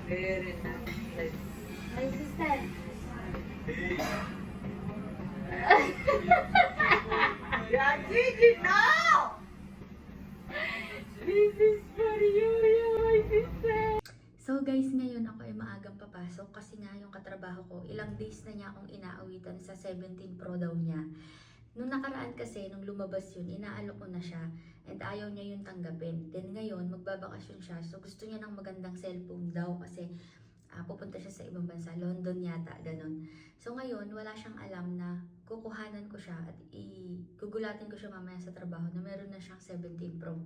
Very nice. My sister. Yeah, Gigi, no! This is for you, my sister. So guys, ngayon ako ay maagang papasok kasi nga yung katrabaho ko, ilang days na niya akong inaawitan sa 17 Pro daw niya. Nung nakaraan kasi, nung lumabas yun, inaalok ko na siya and ayaw niya yun tanggapin. Then ngayon, magbabakasyon siya. So gusto niya ng magandang cellphone daw kasi pupunta siya sa ibang bansa, London yata, ganun. So ngayon, wala siyang alam na kukuhanan ko siya at gugulatin ko siya mamaya sa trabaho na meron na siyang 17 Pro.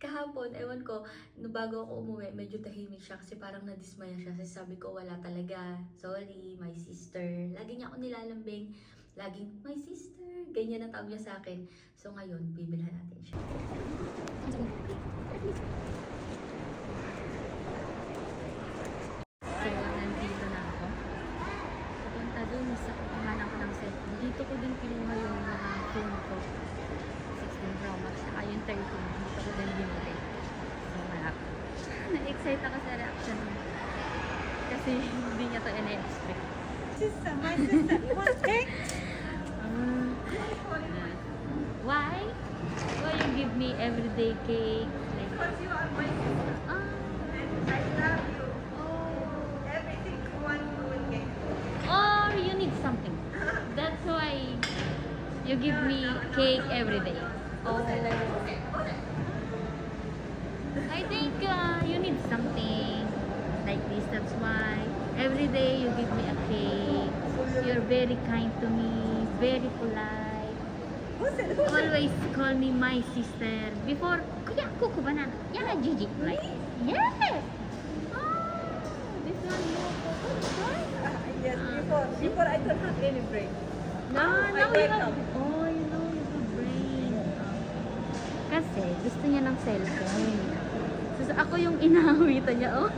Kahapon, ewan ko, bago ako umuwi, medyo tahimik siya kasi parang nadismaya siya. Kasi sabi ko, wala talaga. Sorry, my sister. Lagi niya ako nilalambing. Laging, my sister. Ganyan ang tawag niya sa akin. So ngayon, bibilhan natin siya. So, nandito na ako. Papunta dun sa kukuhanan ko ng cellphone. Dito ko din kinuha yung mga phone ko. 16 Pro Max, saka yung 13. Dito ko din binili. So, na-excite ako sa reaction niya. Kasi hindi niya to ina-expect. Sister, my sister, you want cake? Why? Why you give me everyday cake? Because you are my sister. And I love you. Everything you want, you will get. Or you need something. That's why you give me cake every day. Oh, I think you need something like this. That's why every day you give me a cake. You're very kind to me, very polite. Always call me my sister. Before, kuya, kuku banana. Yeah, Gigi. Like, yes. Oh, this one more. Yes, before I don't have any brain. Now I you wake have, up. oh, you know, you have brain. Kasi gusto niya ng cellphone. So, ako yung inaawitan niya. Oh,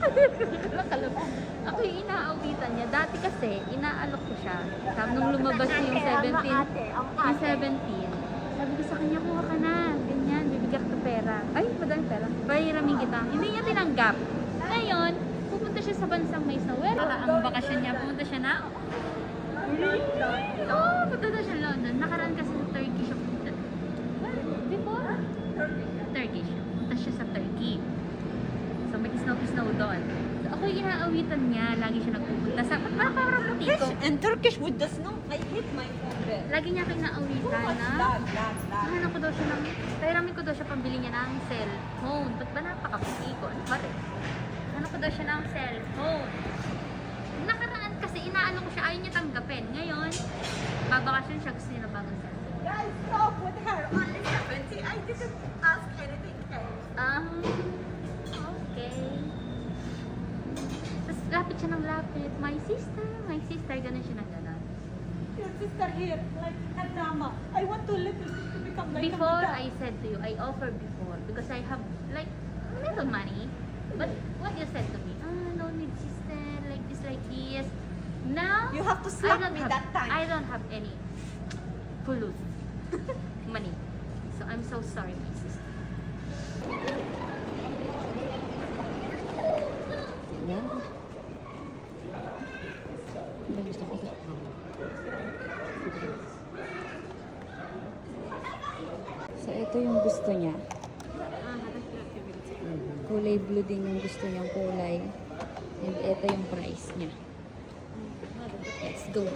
ako yung inaawitan niya. Dati kasi, inaalok ko siya. Sabi nung lumabas yung 17. Yung 17. Sabi ko sa kanya, kuha ka na. Ganyan, bibigyan ka pera. Ay, madaming pera. Pahiramin kita. Hindi niya tinanggap. Ngayon, pupunta siya sa bansang may snow. Ang bakasyon niya, pupunta siya na. Oo, punta na siya London. Nakaraan kasi sa Turkey siya punta. Before? Turkey siya. Punta siya sa Turkey. So, may snow doon. So, ako yung inaawitan niya. Lagi siya nagpupunta sa... Ba't parang puti ko? In Turkish with the snow, I hate my favorite. Lagi niya ako inaawitan na... Hanap ko daw siya ng... Pahiramin ko daw siya pambili niya ng cellphone. Ba't ba napakaputi ko? Ano ba rin? Hanap ko daw siya ng cellphone. Nakaraan kasi inaano ko siya, ayaw niya tanggapin. Ngayon, babakasyon siya, gusto niya na bagong cellphone. Guys, stop with her. Only 70. I didn't ask anything else. Okay. Tapos lapit siya ng lapit. My sister, ganun siya na ganun. Your sister here, like a drama. I want to live to become like Before, a I said to you, I offered before because I have like little money. But what you said to me, no need sister, like this, like this. Now, You have to slap me that time. I don't have any fulus money. So I'm so sorry, my sister. Yan. Gusto ko. So ito yung gusto niya. Kulay blue din yung gusto niyang kulay. And ito yung price niya. Let's go.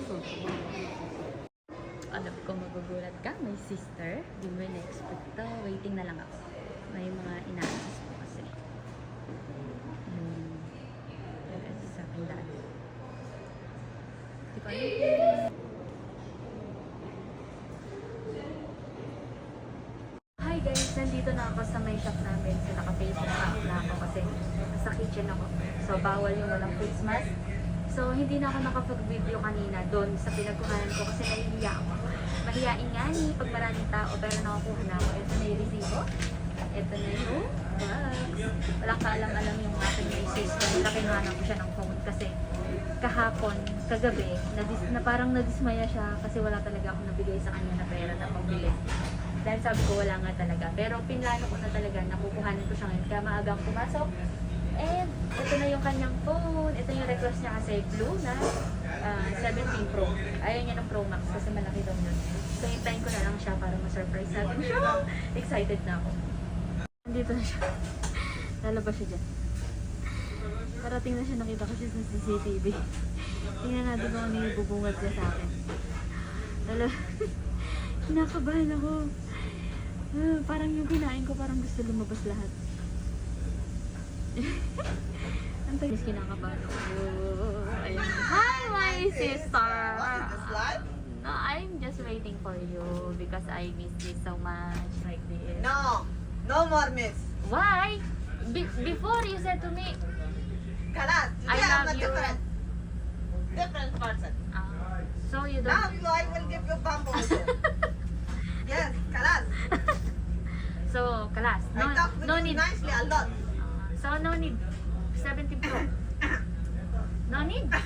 Alam ko magugulat ka, my sister. Di mo na-expect to. Waiting na lang ako. May mga ina-assist ko kasi. Kasi sa akin dati. Di ko alam. Hi guys! Nandito na ako sa may shop namin. So naka-face mask na ako kasi nasa kitchen ako. So bawal yung walang face mask. So, hindi na ako nakapag-video kanina doon sa pinagkuhanan ko kasi nahihiya ako. Mahihain nga ni pag maraming tao pero nakakuha na ako. Ito na yung resibo. Ito na yung box. Walang kaalam-alam yung aking may sister. Nakinuhanan ko siya ng phone kasi kahapon, kagabi, na parang nadismaya siya kasi wala talaga akong nabigay sa kanya na pera na pambili. Dahil sabi ko wala nga talaga. Pero pinlano ko na talaga na kukuhanin ko siya ngayon. Kaya maagang pumasok. And ito na yung yung kanyang phone. Ito yung request niya kasi blue na 17 Pro. Ayaw niya ng Pro Max kasi malaki daw yun. So hintayin ko na lang siya para ma-surprise natin siya. Excited na ako. Nandito na siya. Lalabas siya dyan. Parating na siya, nakita ko siya sa CCTV. Tingnan natin kung ano yung bubungad niya sa akin. Kinakabahan ako. Parang yung kinain ko, parang gusto lumabas lahat. Antay, kinakabahan ako. Ayun. Hi, my sister! What is this live? No, I'm just waiting for you because I miss you so much like this. No, no more miss. Why? Before you said to me, Kalas, I today I'm love a you. different person. So you don't. Now I will give you bamboo. Yes, Kalas. So, class. I talk with No you need. nicely a lot. So, no need. 17 Pro. No need. Stop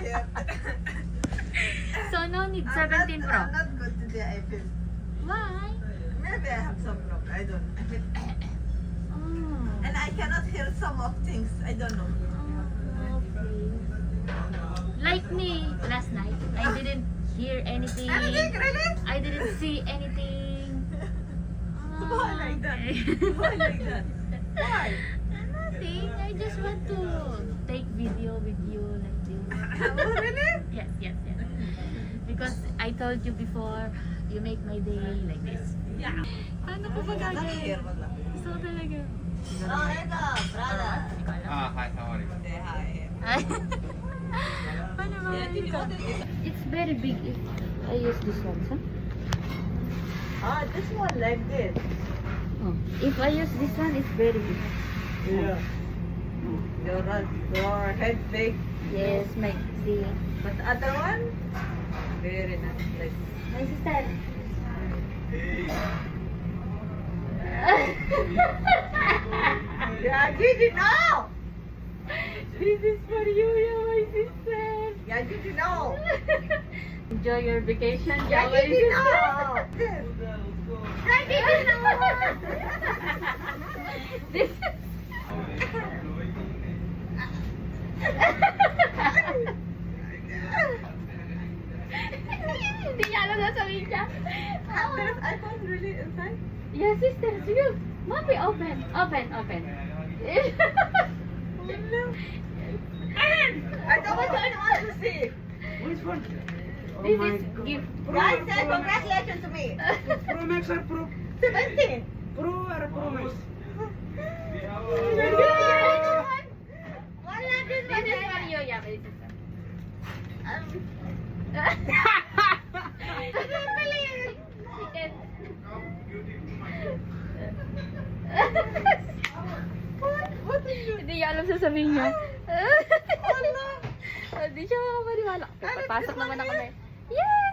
it. So, no need. I'm 17 Pro. I'm not good today, I feel. Why? Maybe I have some problem. I don't know. I feel, Oh. and I cannot hear some of things. I don't know. Okay. Like me, last night, I didn't hear anything. Anything, really? I didn't see anything. Why like that? Okay. Why like that? Why? Nothing. I just want to take video with you like this. Oh, really? Yes, yes, yes. Because I told you before, you make my day like this. Yeah. Paano ko ba Not gagawin? here, wala. Gusto ko talaga. Oh, ito, brother. Hindi ko alam. Hi, how are you? Say hi. Ay. Paano ba? Yeah, did you order this? It's very big if I use this one, huh? Ah, this one like this. Oh. If I use this one, it's very big. Yeah. Your head big, Yes, my see. but the other one very nice. Like My sister. yeah, Gigi, no. This is for you, my sister. Yeah, Gigi, no. Enjoy your vacation, Yeah, my Gigi, no. sister. Yeah, Gigi, no. This Hindi niya alam na sabihin niya. There's iPhone really inside? Yeah, sister, sige. Mommy, open. Open, open. I don't want to see. Which one? This is gift. Guys, say congratulations to me. Pro Max or Pro? 17. Pro or Pro Max? Wala din ba? This is for you, yeah, my sister. Ano pala yun? Chicken. What is you? Hindi niya alam sasabihin niya. Hindi siya makapaniwala. Papasok naman ako na. Yay!